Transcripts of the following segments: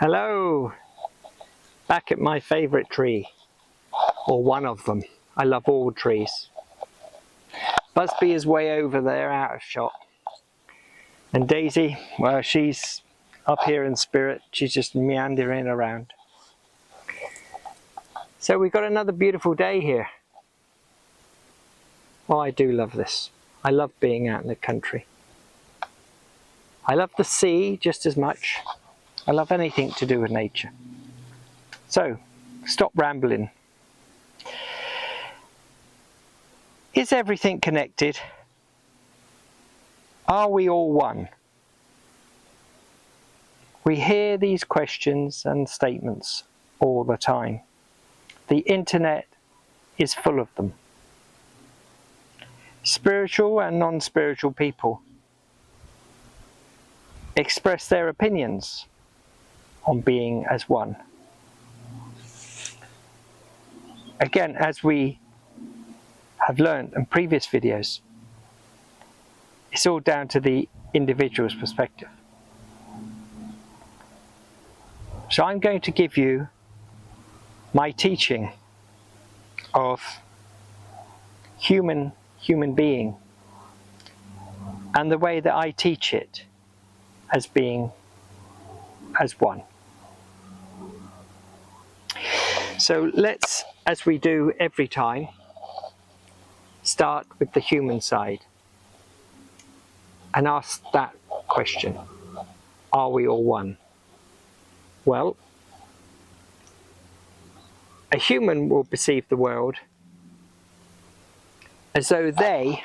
Hello! Back at my favourite tree, or one of them. I love all trees. Busby is way over there, out of shot. And Daisy, well, she's up here in spirit. She's just meandering around. So we've got another beautiful day here. Oh, I do love this. I love being out in the country. I love the sea just as much. I love anything to do with nature. So, stop rambling. Is everything connected? Are we all one? We hear these questions and statements all the time. The internet is full of them. Spiritual and non-spiritual people express their opinions on being as one. Again, as we have learned in previous videos, it's all down to the individual's perspective. So I'm going to give you my teaching of human being and the way that I teach it as being as one. So let's, as we do every time, start with the human side and ask that question: are we all one? Well, a human will perceive the world as though they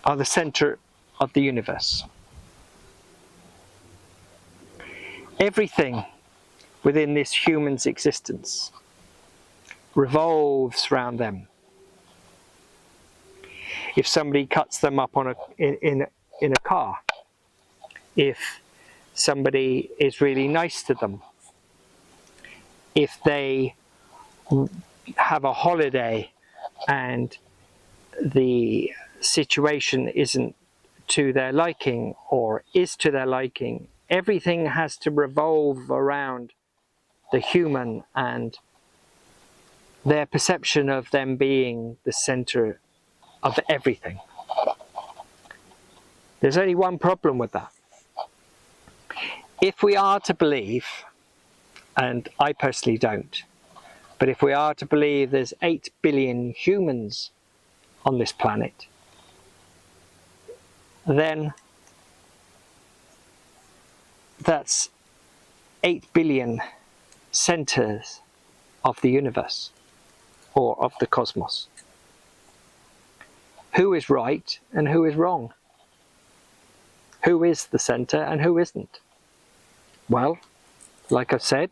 are the center of the universe. Everything within this human's existence revolves around them. If somebody cuts them up in a car, if somebody is really nice to them, if they have a holiday and the situation isn't to their liking or is to their liking, everything has to revolve around the human and their perception of them being the center of everything. There's only one problem with that. If we are to believe, and I personally don't, but if we are to believe there's 8 billion humans on this planet, then that's 8 billion centers of the universe or of the cosmos. Who is right and who is wrong? Who is the center and who isn't? Well, like I've said,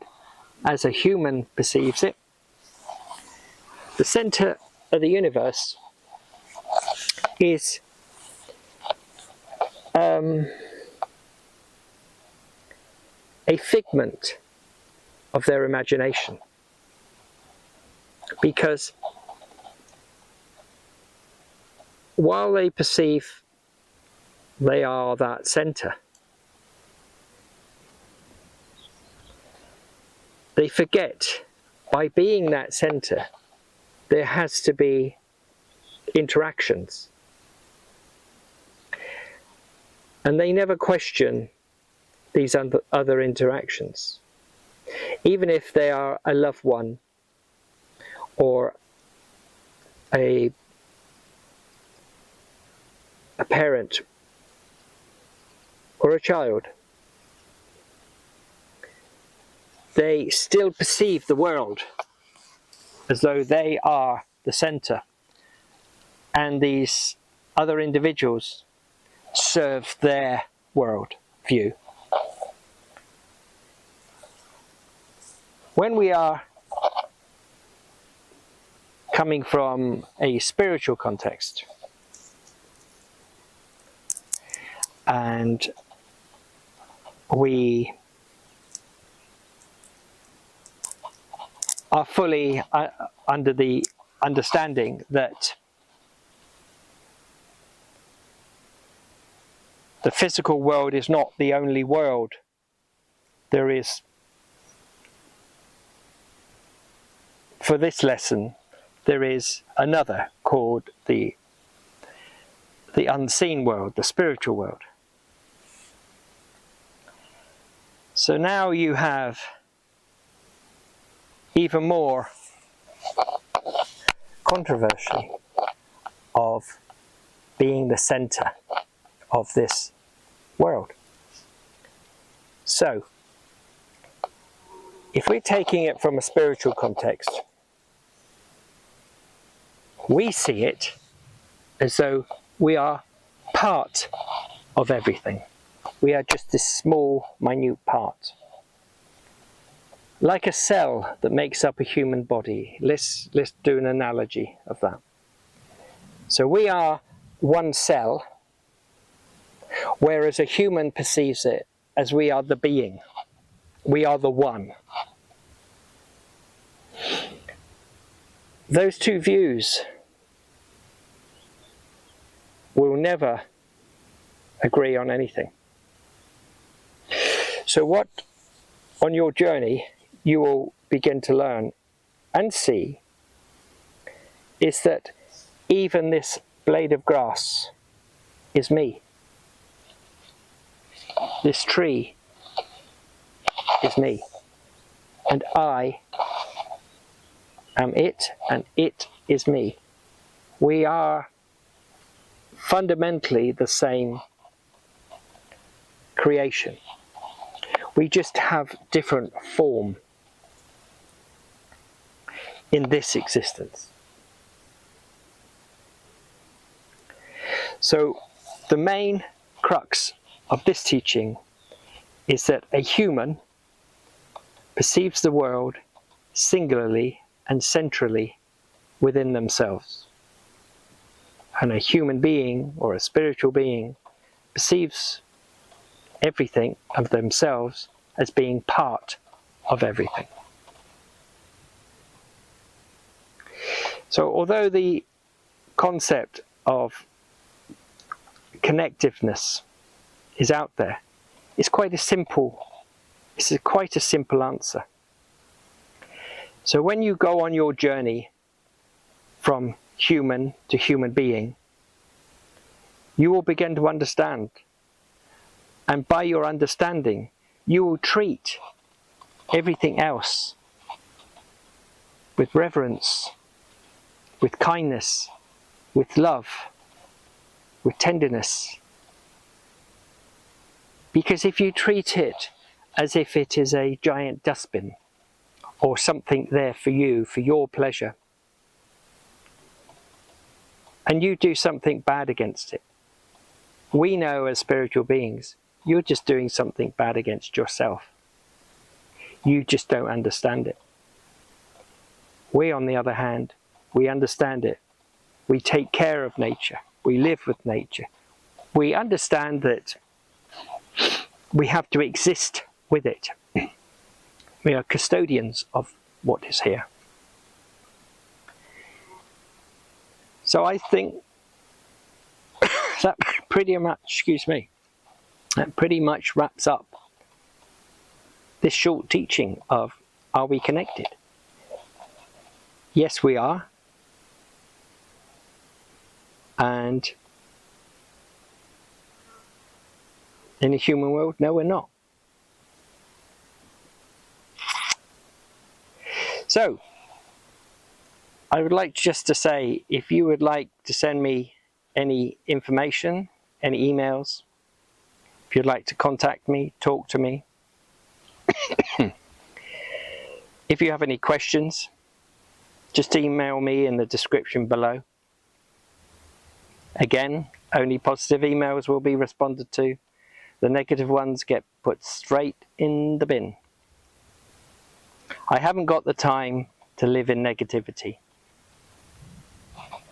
as a human perceives it, the center of the universe is a figment of their imagination, because while they perceive they are that center, they forget, by being that center, there has to be interactions. And they never question these other interactions. Even if they are a loved one or a parent or a child, they still perceive the world as though they are the center, and these other individuals serve their world view. When we are coming from a spiritual context and we are fully under the understanding that the physical world is not the only world. There is for this lesson, there is another called the unseen world, the spiritual world. So now you have even more controversy of being the center of this world. So, if we're taking it from a spiritual context, we see it as though we are part of everything. We are just this small, minute part. Like a cell that makes up a human body. Let's do an analogy of that. So we are one cell, whereas a human perceives it as we are the being. We are the one. Those two views will never agree on anything. So what, on your journey, you will begin to learn and see is that even this blade of grass is me. This tree is me. And I am it, and it is me. We are fundamentally the same creation. We just have different form in this existence. So the main crux of this teaching is that a human perceives the world singularly and centrally within themselves. And a human being or a spiritual being perceives everything of themselves as being part of everything. So although the concept of connectiveness is out there, it's quite a simple answer. So when you go on your journey from human to human being, you will begin to understand. And by your understanding, you will treat everything else with reverence, with kindness, with love, with tenderness. Because if you treat it as if it is a giant dustbin or something there for you, for your pleasure, and you do something bad against it, we know as spiritual beings, you're just doing something bad against yourself. You just don't understand it. We, on the other hand, we understand it. We take care of nature. We live with nature. We understand that we have to exist with it. We are custodians of what is here. So I think that pretty much wraps up this short teaching of Are We Connected? Yes, we are. And in the human world, no, we're not. So, I would like just to say, if you would like to send me any information, any emails, if you'd like to contact me, talk to me, if you have any questions, just email me in the description below. Again, only positive emails will be responded to. The negative ones get put straight in the bin. I haven't got the time to live in negativity.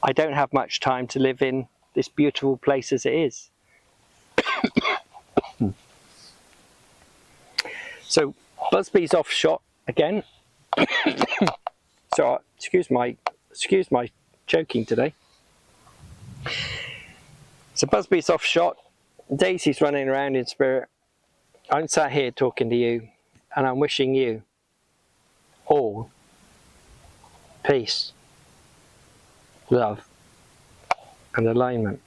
I don't have much time to live in this beautiful place as it is. So, Busby's off shot again. So, excuse my choking today. So Busby's off shot. Daisy's running around in spirit. I'm sat here talking to you, and I'm wishing you all peace, love, and alignment.